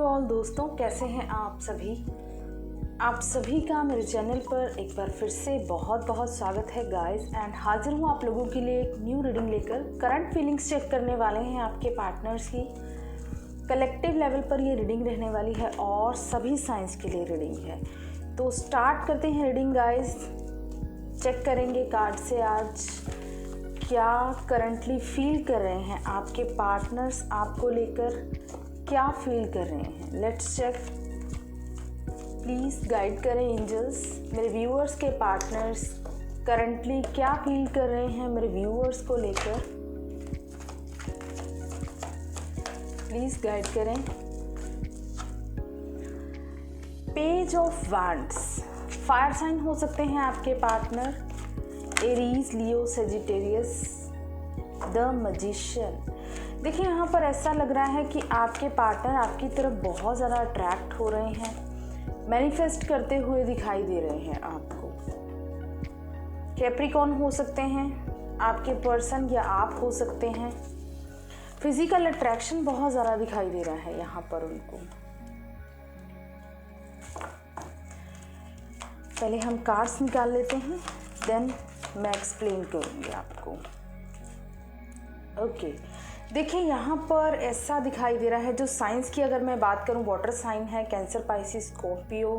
All दोस्तों, कैसे हैं आप सभी का मेरे चैनल पर एक बार फिर से बहुत बहुत स्वागत है गाइस। एंड हाजिर हूँ आप लोगों के लिए एक न्यू रीडिंग लेकर। करंट फीलिंग्स चेक करने वाले हैं आपके पार्टनर्स की। कलेक्टिव लेवल पर ये रीडिंग रहने वाली है और सभी साइंस के लिए रीडिंग है। तो स्टार्ट करते हैं रीडिंग गाइस। चेक करेंगे कार्ड से आज क्या करंटली फील कर रहे हैं आपके पार्टनर्स, आपको लेकर क्या फील कर रहे हैं। Let's check. प्लीज़ गाइड करें एंजल्स। मेरे व्यूअर्स के पार्टनर्स करंटली क्या फील कर रहे हैं मेरे व्यूअर्स को लेकर, प्लीज़ गाइड करें। Page of wands, fire sign हो सकते हैं आपके partner, Aries, Leo, Sagittarius, the magician. देखिए यहाँ पर ऐसा लग रहा है कि आपके पार्टनर आपकी तरफ बहुत ज़्यादा अट्रैक्ट हो रहे हैं, मैनिफेस्ट करते हुए दिखाई दे रहे हैं आपको। कैप्रिकॉर्न हो सकते हैं आपके पर्सन या आप हो सकते हैं। फिजिकल अट्रैक्शन बहुत ज़्यादा दिखाई दे रहा है यहाँ पर उनको। पहले हम कार्ड्स निकाल लेते हैं, देन मैं एक्सप्लेन करूँगी आपको। ओके देखिए यहाँ पर ऐसा दिखाई दे रहा है, जो साइंस की अगर मैं बात करूँ, वाटर साइन है कैंसर, पाइसिस, स्कॉर्पियो,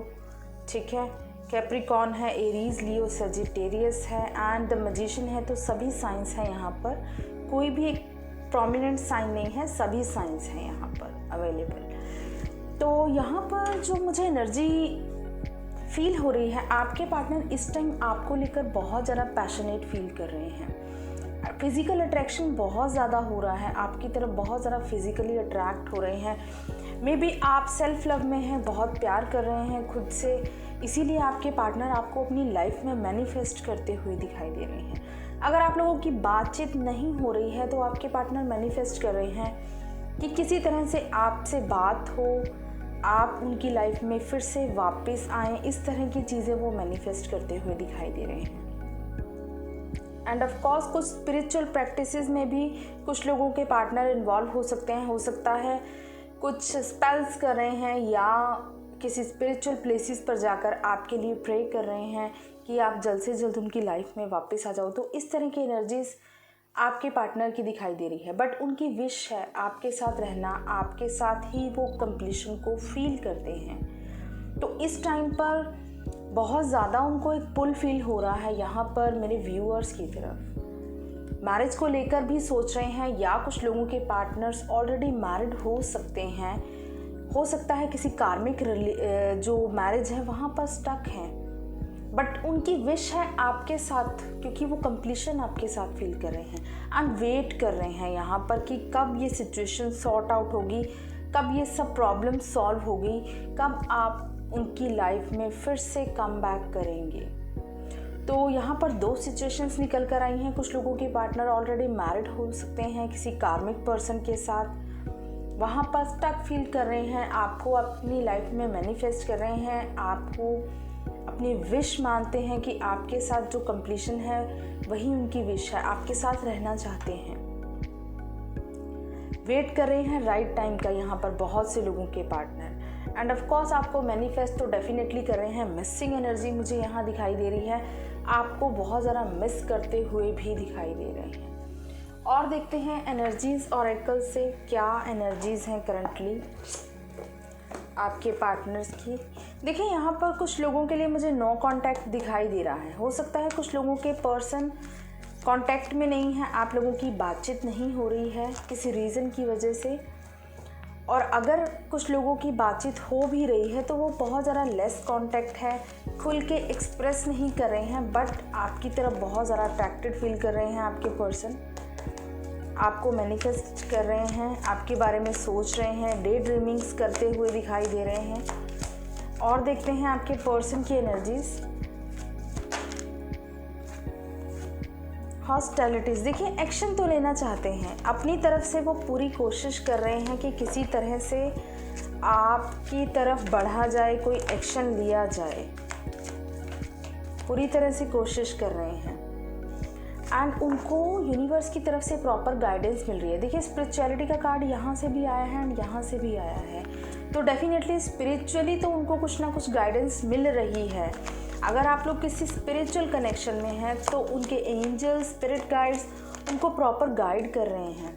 ठीक है, कैप्रिकॉर्न है, एरीज, लियो, सेजिटेरियस है एंड द मैजिशियन है। तो सभी साइंस हैं यहाँ पर, कोई भी एक प्रोमिनेंट साइन नहीं है, सभी साइंस हैं यहाँ पर अवेलेबल। तो यहाँ पर जो मुझे एनर्जी फील हो रही है, आपके पार्टनर इस टाइम आपको लेकर बहुत ज़्यादा पैशनेट फील कर रहे हैं। फिजिकल अट्रैक्शन बहुत ज़्यादा हो रहा है आपकी तरफ, बहुत ज़्यादा फिजिकली अट्रैक्ट हो रहे हैं। मे बी आप सेल्फ लव में हैं, बहुत प्यार कर रहे हैं खुद से, इसीलिए आपके पार्टनर आपको अपनी लाइफ में मैनिफेस्ट करते हुए दिखाई दे रहे हैं। अगर आप लोगों की बातचीत नहीं हो रही है तो आपके पार्टनर मैनिफेस्ट कर रहे हैं कि किसी तरह से आपसे बात हो, आप उनकी लाइफ में फिर से वापस आएँ, इस तरह की चीज़ें वो मैनिफेस्ट करते हुए दिखाई दे रहे हैं। एंड ऑफ कोर्स कुछ स्पिरिचुअल प्रैक्टिसेस में भी कुछ लोगों के पार्टनर इन्वॉल्व हो सकते हैं। हो सकता है कुछ स्पेल्स कर रहे हैं या किसी स्पिरिचुअल प्लेसेस पर जाकर आपके लिए प्रे कर रहे हैं कि आप जल्द से जल्द उनकी लाइफ में वापस आ जाओ। तो इस तरह की एनर्जीज आपके पार्टनर की दिखाई दे रही है, बट उनकी विश है आपके साथ रहना, आपके साथ ही वो कंप्लीशन को फील करते हैं। तो इस टाइम पर बहुत ज़्यादा उनको एक पुल फील हो रहा है यहाँ पर मेरे व्यूअर्स की तरफ। मैरिज को लेकर भी सोच रहे हैं या कुछ लोगों के पार्टनर्स ऑलरेडी मैरिड हो सकते हैं। हो सकता है किसी कार्मिक जो मैरिज है वहाँ पर स्टक हैं, बट उनकी विश है आपके साथ, क्योंकि वो कंप्लीशन आपके साथ फील कर रहे हैं एंड वेट कर रहे हैं यहाँ पर कि कब ये सिचुएशन सॉर्ट आउट होगी, कब ये सब प्रॉब्लम सॉल्व होगी, कब आप उनकी लाइफ में फिर से कम बैक करेंगे। तो यहाँ पर दो सिचुएशंस निकल कर आई हैं। कुछ लोगों के पार्टनर ऑलरेडी मैरिड हो सकते हैं किसी कार्मिक पर्सन के साथ, वहाँ पर स्टक फील कर रहे हैं, आपको अपनी लाइफ में मैनिफेस्ट कर रहे हैं, आपको अपनी विश मानते हैं कि आपके साथ जो कंप्लीशन है वही उनकी विश है, आपके साथ रहना चाहते हैं, वेट कर रहे हैं राइट टाइम का यहाँ पर बहुत से लोगों के पार्टनर। एंड ऑफ कोर्स आपको मैनिफेस्ट तो डेफिनेटली कर रहे हैं। मिसिंग एनर्जी मुझे यहाँ दिखाई दे रही है, आपको बहुत ज़्यादा मिस करते हुए भी दिखाई दे रहे हैं। और देखते हैं एनर्जीज ऑरेकल से क्या एनर्जीज हैं करंटली आपके पार्टनर्स की। देखिए यहाँ पर कुछ लोगों के लिए मुझे नो कांटेक्ट दिखाई दे रहा है। हो सकता है कुछ लोगों के पर्सन कांटेक्ट में नहीं है, आप लोगों की बातचीत नहीं हो रही है किसी रीज़न की वजह से। और अगर कुछ लोगों की बातचीत हो भी रही है तो वो बहुत ज़्यादा लेस कांटेक्ट है, खुल के एक्सप्रेस नहीं कर रहे हैं, बट आपकी तरफ बहुत ज़्यादा अट्रैक्टेड फील कर रहे हैं आपके पर्सन, आपको मैनिफेस्ट कर रहे हैं, आपके बारे में सोच रहे हैं, डे ड्रीमिंग्स करते हुए दिखाई दे रहे हैं। और देखते हैं आपके पर्सन की एनर्जीज। हॉस्टिलिटीज़, देखिए एक्शन तो लेना चाहते हैं, अपनी तरफ से वो पूरी कोशिश कर रहे हैं कि किसी तरह से आपकी तरफ बढ़ा जाए, कोई एक्शन लिया जाए, पूरी तरह से कोशिश कर रहे हैं। एंड उनको यूनिवर्स की तरफ से प्रॉपर गाइडेंस मिल रही है। देखिए स्पिरिचुअलिटी का कार्ड यहाँ से भी आया है एंड यहाँ से भी आया है। तो डेफिनेटली स्पिरिचुअली तो उनको कुछ ना कुछ गाइडेंस मिल रही है। अगर आप लोग किसी स्पिरिचुअल कनेक्शन में हैं तो उनके एंजल्स, स्पिरिट गाइड्स उनको प्रॉपर गाइड कर रहे हैं।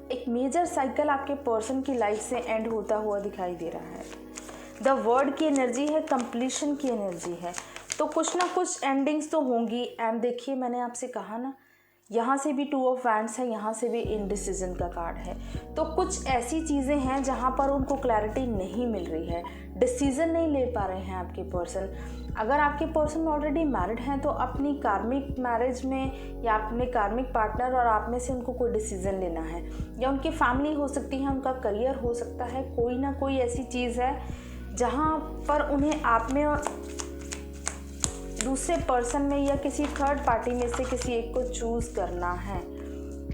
एक मेजर साइकिल आपके पर्सन की लाइफ से एंड होता हुआ दिखाई दे रहा है। द वर्ड की एनर्जी है, कंप्लीशन की एनर्जी है, तो कुछ ना कुछ एंडिंग्स तो होंगी। एंड देखिए, मैंने आपसे कहा ना, यहाँ से भी 2 ऑफ वैंड्स है, यहाँ से भी इनडिसीजन का कार्ड है। तो कुछ ऐसी चीज़ें हैं जहाँ पर उनको क्लैरिटी नहीं मिल रही है, डिसीज़न नहीं ले पा रहे हैं आपके पर्सन। अगर आपके पर्सन ऑलरेडी मैरिड हैं तो अपनी कार्मिक मैरिज में या अपने कार्मिक पार्टनर और आप में से उनको कोई डिसीज़न लेना है, या उनकी फैमिली हो सकती है, उनका करियर हो सकता है, कोई ना कोई ऐसी चीज़ है जहाँ पर उन्हें आप में और दूसरे पर्सन में या किसी थर्ड पार्टी में से किसी एक को चूज़ करना है।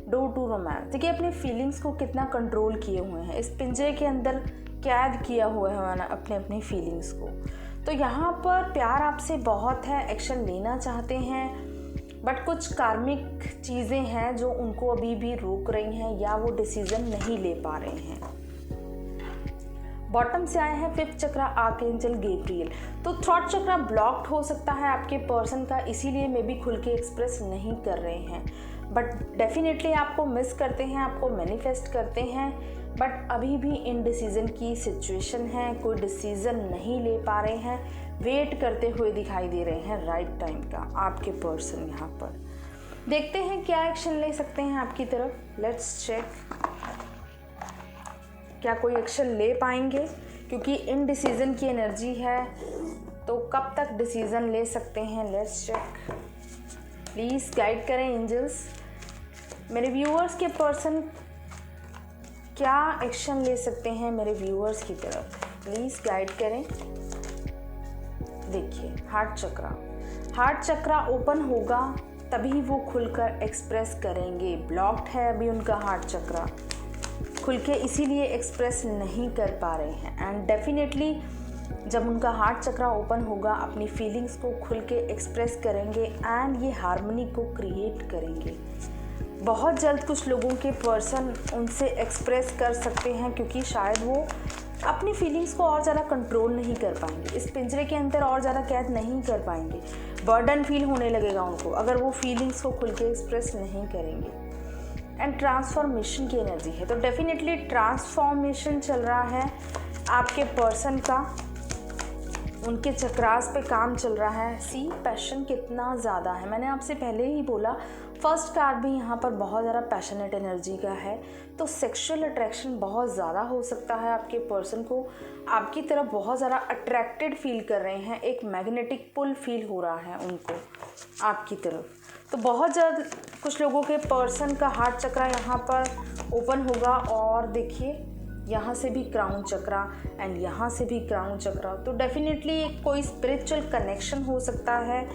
डोर टू रोमांस, देखिए अपने फीलिंग्स को कितना कंट्रोल किए हुए हैं, इस पिंजरे के अंदर कैद किया हुआ है अपने फीलिंग्स को। तो यहाँ पर प्यार आपसे बहुत है, एक्शन लेना चाहते हैं, बट कुछ कार्मिक चीज़ें हैं जो उनको अभी भी रोक रही हैं या वो डिसीज़न नहीं ले पा रहे हैं। बॉटम से आए हैं 5th चक्रा, आर्कएंजल गैब्रियल। तो थॉट चक्रा ब्लॉक्ड हो सकता है आपके पर्सन का, इसीलिए मे बी खुल के एक्सप्रेस नहीं कर रहे हैं, बट डेफिनेटली आपको मिस करते हैं, आपको मैनिफेस्ट करते हैं, बट अभी भी इनडिसीजन की सिचुएशन है, कोई डिसीज़न नहीं ले पा रहे हैं, वेट करते हुए दिखाई दे रहे हैं राइट टाइम का आपके पर्सन। यहाँ पर देखते हैं क्या एक्शन ले सकते हैं आपकी तरफ। लेट्स चेक, क्या कोई एक्शन ले पाएंगे, क्योंकि इनडिसीजन की एनर्जी है, तो कब तक डिसीज़न ले सकते हैं। लेट्स चेक, प्लीज़ गाइड करें एंजल्स। मेरे व्यूअर्स के पर्सन क्या एक्शन ले सकते हैं मेरे व्यूअर्स की तरफ, प्लीज़ गाइड करें। देखिए, हार्ट चक्रा ओपन होगा तभी वो खुलकर एक्सप्रेस करेंगे। ब्लॉक्ड है अभी उनका हार्ट चक्रा, खुल के इसीलिए एक्सप्रेस नहीं कर पा रहे हैं। एंड डेफिनेटली जब उनका हार्ट चक्रा ओपन होगा, अपनी फीलिंग्स को खुल के एक्सप्रेस करेंगे एंड ये हार्मनी को क्रिएट करेंगे। बहुत जल्द कुछ लोगों के पर्सन उनसे एक्सप्रेस कर सकते हैं, क्योंकि शायद वो अपनी फीलिंग्स को और ज़्यादा कंट्रोल नहीं कर पाएंगे, इस पिंजरे के अंदर और ज़्यादा कैद नहीं कर पाएंगे। बर्डन फील होने लगेगा उनको अगर वो फीलिंग्स को खुल के एक्सप्रेस नहीं करेंगे। एंड ट्रांसफॉर्मेशन की एनर्जी है, तो डेफिनेटली ट्रांसफॉर्मेशन चल रहा है आपके पर्सन का, उनके चक्रास पे काम चल रहा है। सी पैशन कितना ज़्यादा है, मैंने आपसे पहले ही बोला, फर्स्ट कार्ड भी यहाँ पर बहुत ज़्यादा पैशनेट एनर्जी का है, तो सेक्सुअल अट्रैक्शन बहुत ज़्यादा हो सकता है। आपके पर्सन को आपकी तरफ बहुत ज़्यादा अट्रैक्टेड फील कर रहे हैं, एक मैग्नेटिक पुल फील हो रहा है उनको आपकी तरफ। तो बहुत जल्द कुछ लोगों के पर्सन का हार्ट चक्रा यहाँ पर ओपन होगा, और देखिए यहाँ से भी क्राउन चक्रा एंड यहाँ से भी क्राउन चक्रा, तो डेफिनेटली कोई स्पिरिचुअल कनेक्शन हो सकता है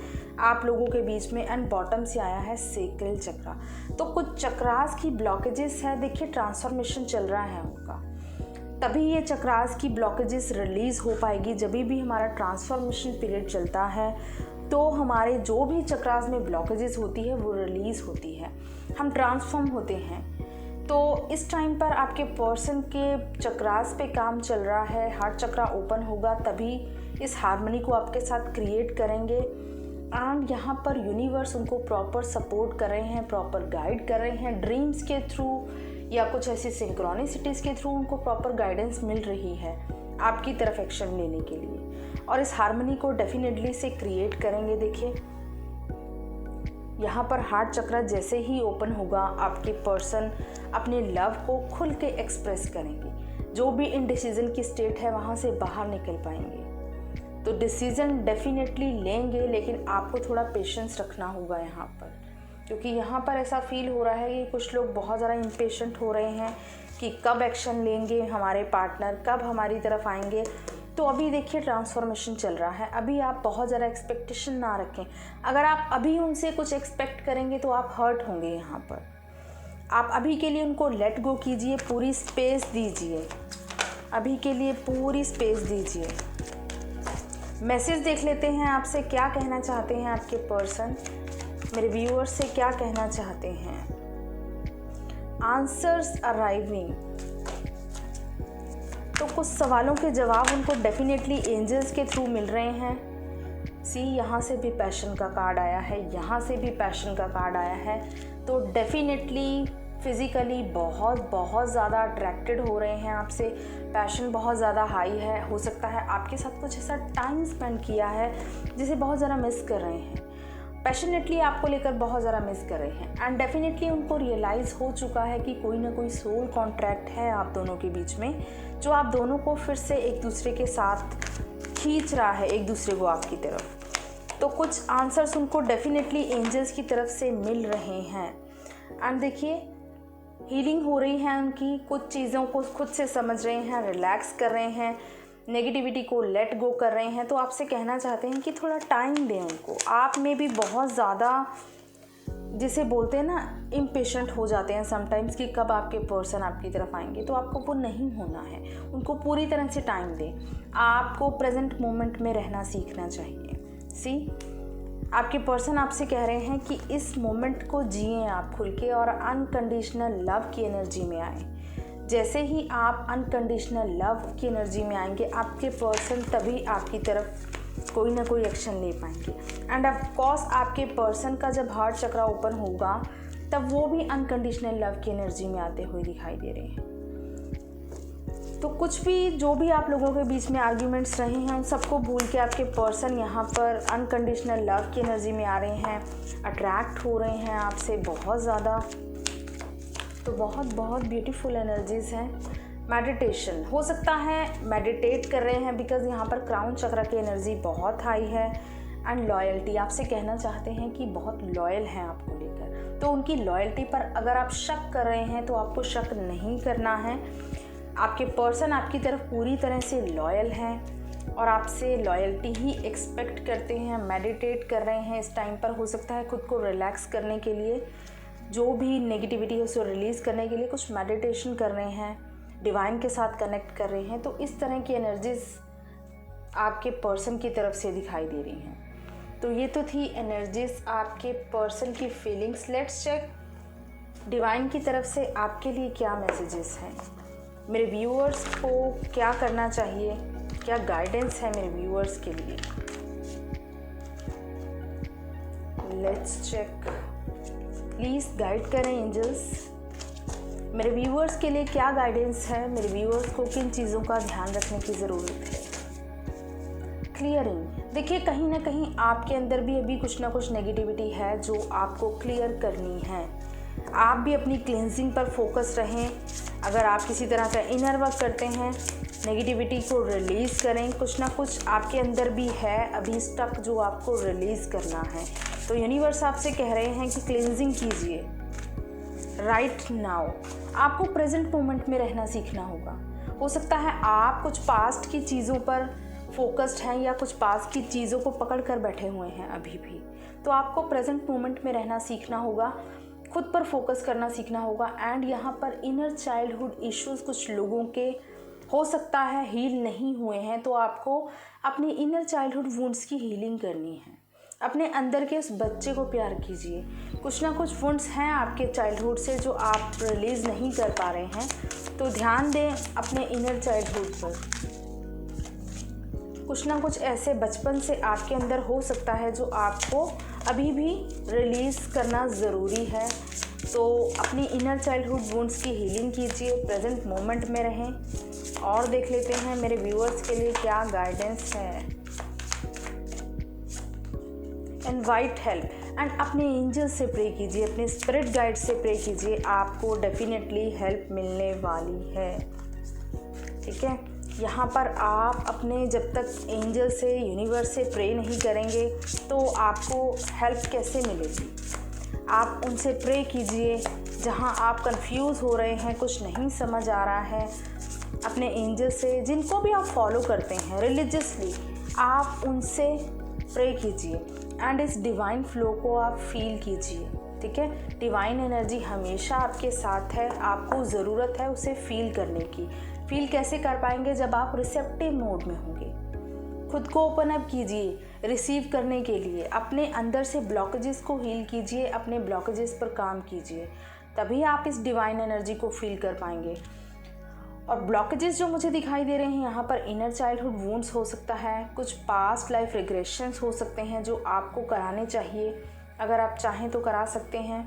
आप लोगों के बीच में। एंड बॉटम से आया है सेक्रल चक्रा, तो कुछ चक्रास की ब्लॉकेजेस है। देखिए ट्रांसफॉर्मेशन चल रहा है उनका, तभी ये चक्रास की ब्लॉकेजेस रिलीज़ हो पाएगी। जब भी हमारा ट्रांसफॉर्मेशन पीरियड चलता है तो हमारे जो भी चक्रास में ब्लॉकेजेस होती है वो रिलीज़ होती है, हम ट्रांसफॉर्म होते हैं। तो इस टाइम पर आपके पर्सन के चक्रास पे काम चल रहा है, हार्ट चक्रा ओपन होगा तभी इस हार्मनी को आपके साथ क्रिएट करेंगे। एंड यहाँ पर यूनिवर्स उनको प्रॉपर सपोर्ट कर रहे हैं, प्रॉपर गाइड कर रहे हैं, ड्रीम्स के थ्रू या कुछ ऐसी सिंक्रोनिसिटीज़ के थ्रू उनको प्रॉपर गाइडेंस मिल रही है आपकी तरफ एक्शन लेने के लिए, और इस हार्मनी को डेफिनेटली से क्रिएट करेंगे। देखिए यहाँ पर हार्ट चक्रा जैसे ही ओपन होगा, आपके पर्सन अपने लव को खुल के एक्सप्रेस करेंगे, जो भी इनडिसीजन की स्टेट है वहाँ से बाहर निकल पाएंगे। तो डिसीज़न डेफिनेटली लेंगे, लेकिन आपको थोड़ा पेशेंस रखना होगा यहाँ पर, क्योंकि यहाँ पर ऐसा फील हो रहा है कि कुछ लोग बहुत ज़्यादा इम्पेशेंट हो रहे हैं कि कब एक्शन लेंगे हमारे पार्टनर, कब हमारी तरफ आएंगे। तो अभी देखिए ट्रांसफॉर्मेशन चल रहा है, अभी आप बहुत ज़्यादा एक्सपेक्टेशन ना रखें। अगर आप अभी उनसे कुछ एक्सपेक्ट करेंगे तो आप हर्ट होंगे। यहाँ पर आप अभी के लिए उनको लेट गो कीजिए, पूरी स्पेस दीजिए, अभी के लिए पूरी स्पेस दीजिए। मैसेज देख लेते हैं, आपसे क्या कहना चाहते हैं आपके पर्सन, मेरे व्यूअर्स से क्या कहना चाहते हैं। आंसर्स अराइविंग, तो तो कुछ सवालों के जवाब उनको डेफिनेटली एंजल्स के थ्रू मिल रहे हैं। सी, यहाँ से भी पैशन का कार्ड आया है, यहाँ से भी पैशन का कार्ड आया है। तो डेफिनेटली फिज़िकली बहुत ज़्यादा अट्रैक्टेड हो रहे हैं आपसे, पैशन बहुत ज़्यादा हाई है। हो सकता है आपके साथ कुछ ऐसा टाइम स्पेंड किया है जिसे बहुत ज़्यादा मिस कर रहे हैं, पैशनेटली आपको लेकर बहुत ज़्यादा मिस कर रहे हैं। एंड डेफिनेटली उनको रियलाइज़ हो चुका है कि कोई ना कोई सोल कॉन्ट्रैक्ट है आप दोनों के बीच में, जो आप दोनों को फिर से एक दूसरे के साथ खींच रहा है, एक दूसरे को आपकी तरफ। तो कुछ आंसर्स उनको डेफिनेटली एंजल्स की तरफ से मिल रहे हैं। एंड देखिए, हीलिंग हो रही है उनकी, कुछ चीज़ों को खुद से समझ रहे हैं, रिलैक्स कर रहे हैं, नेगेटिविटी को लेट गो कर रहे हैं। तो आपसे कहना चाहते हैं कि थोड़ा टाइम दें उनको। आप में भी बहुत ज़्यादा, जिसे बोलते हैं ना, इम्पेशेंट हो जाते हैं समटाइम्स कि कब आपके पर्सन आपकी तरफ आएंगे। तो आपको वो नहीं होना है, उनको पूरी तरह से टाइम दें। आपको प्रेजेंट मोमेंट में रहना सीखना चाहिए। सी, आपके पर्सन आपसे कह रहे हैं कि इस मोमेंट को जिएं आप खुल के और अनकंडीशनल लव की एनर्जी में आए। जैसे ही आप अनकंडीशनल लव की एनर्जी में आएंगे, आपके पर्सन तभी आपकी तरफ कोई ना कोई एक्शन ले पाएंगे। एंड ऑफ कोर्स आपके पर्सन का जब हार्ट चक्रा ओपन होगा तब वो भी अनकंडीशनल लव की एनर्जी में आते हुए दिखाई दे रहे हैं। तो कुछ भी, जो भी आप लोगों के बीच में आर्ग्यूमेंट्स रहे हैं, उन सबको भूल के आपके पर्सन यहाँ पर अनकंडीशनल लव की एनर्जी में आ रहे हैं, अट्रैक्ट हो रहे हैं आपसे बहुत ज़्यादा। तो बहुत ब्यूटीफुल एनर्जीज़ हैं। मेडिटेशन हो सकता है, मेडिटेट कर रहे हैं बिकॉज यहाँ पर क्राउन चक्र की एनर्जी बहुत हाई है। एंड लॉयल्टी, आपसे कहना चाहते हैं कि बहुत लॉयल हैं आपको लेकर। तो उनकी लॉयल्टी पर अगर आप शक कर रहे हैं तो आपको शक नहीं करना है। आपके पर्सन आपकी तरफ पूरी तरह से लॉयल हैं और आपसे लॉयल्टी ही एक्सपेक्ट करते हैं। मेडिटेट कर रहे हैं इस टाइम पर, हो सकता है खुद को रिलैक्स करने के लिए, जो भी नेगेटिविटी है उसे रिलीज़ करने के लिए कुछ मेडिटेशन कर रहे हैं, डिवाइन के साथ कनेक्ट कर रहे हैं। तो इस तरह की एनर्जीज आपके पर्सन की तरफ से दिखाई दे रही हैं। तो ये तो थी एनर्जीज आपके पर्सन की फीलिंग्स। लेट्स चेक डिवाइन की तरफ से आपके लिए क्या मैसेजेस हैं, मेरे व्यूअर्स को क्या करना चाहिए, क्या गाइडेंस है मेरे व्यूअर्स के लिए। लेट्स चेक, प्लीज़ गाइड करें एंजल्स, मेरे व्यूअर्स के लिए क्या गाइडेंस है, मेरे व्यूअर्स को किन चीज़ों का ध्यान रखने की ज़रूरत है। क्लियरिंग, देखिए कहीं ना कहीं आपके अंदर भी अभी कुछ ना कुछ नेगेटिविटी है जो आपको क्लियर करनी है। आप भी अपनी क्लींजिंग पर फोकस रहें। अगर आप किसी तरह का इनर वर्क करते हैं, नेगेटिविटी को रिलीज़ करें। कुछ ना कुछ आपके अंदर भी है अभी स्टक जो आपको रिलीज़ करना है। तो यूनिवर्स आपसे कह रहे हैं कि क्लींजिंग कीजिए राइट नाउ। आपको प्रेजेंट मोमेंट में रहना सीखना होगा। हो सकता है आप कुछ पास्ट की चीज़ों पर फोकस्ड हैं या कुछ पास्ट की चीज़ों को पकड़ कर बैठे हुए हैं अभी भी। तो आपको प्रेजेंट मोमेंट में रहना सीखना होगा, खुद पर फोकस करना सीखना होगा। एंड यहाँ पर इनर चाइल्डहुड इश्यूज़ कुछ लोगों के हो सकता है हील नहीं हुए हैं, तो आपको अपनी इनर चाइल्डहुड वुंड्स की हीलिंग करनी है। अपने अंदर के उस बच्चे को प्यार कीजिए। कुछ ना कुछ वुंड्स हैं आपके चाइल्डहुड से जो आप रिलीज़ नहीं कर पा रहे हैं, तो ध्यान दें अपने इनर चाइल्डहुड पर। कुछ ना कुछ ऐसे बचपन से आपके अंदर हो सकता है जो आपको अभी भी रिलीज़ करना ज़रूरी है। तो अपनी इनर चाइल्डहुड वुंड्स की हीलिंग कीजिए, प्रेजेंट मोमेंट में रहें। और देख लेते हैं मेरे व्यूअर्स के लिए क्या गाइडेंस है। इनवाइट हेल्प, एंड अपने एंजल से प्रे कीजिए, अपने स्पिरिट गाइड से प्रे कीजिए, आपको डेफिनेटली हेल्प मिलने वाली है। ठीक है, यहाँ पर आप अपने जब तक एंजल से, यूनिवर्स से प्रे नहीं करेंगे तो आपको हेल्प कैसे मिलेगी। आप उनसे प्रे कीजिए जहाँ आप कंफ्यूज हो रहे हैं, कुछ नहीं समझ आ रहा है। अपने एंजल से, जिनको भी आप फॉलो करते हैं रिलीजियसली, आप उनसे प्रे कीजिए एंड इस डिवाइन फ्लो को आप फील कीजिए। ठीक है, डिवाइन एनर्जी हमेशा आपके साथ है, आपको ज़रूरत है उसे फील करने की। फील कैसे कर पाएंगे, जब आप रिसेप्टिव मोड में होंगे। खुद को ओपन अप कीजिए रिसीव करने के लिए। अपने अंदर से ब्लॉकेजेस को हील कीजिए, अपने ब्लॉकेजेस पर काम कीजिए, तभी आप इस डिवाइन एनर्जी को फील कर पाएंगे। और ब्लॉकेजेस जो मुझे दिखाई दे रहे हैं यहाँ पर इनर चाइल्डहुड वुंड्स हो सकता है, कुछ पास्ट लाइफ रिग्रेशंस हो सकते हैं जो आपको कराने चाहिए, अगर आप चाहें तो करा सकते हैं,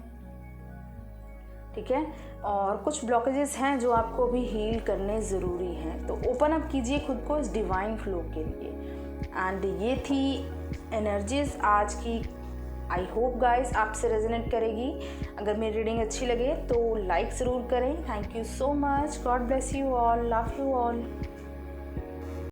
ठीक है। और कुछ ब्लॉकेजेस हैं जो आपको अभी हील करने ज़रूरी हैं, तो ओपन अप कीजिए खुद को इस डिवाइन फ्लो के लिए। एंड ये थी एनर्जीज आज की। आई होप गाइस आपसे रेजोनेट करेगी। अगर मेरी रीडिंग अच्छी लगे तो लाइक ज़रूर करें। Thank you so much. God bless you all. Love you all.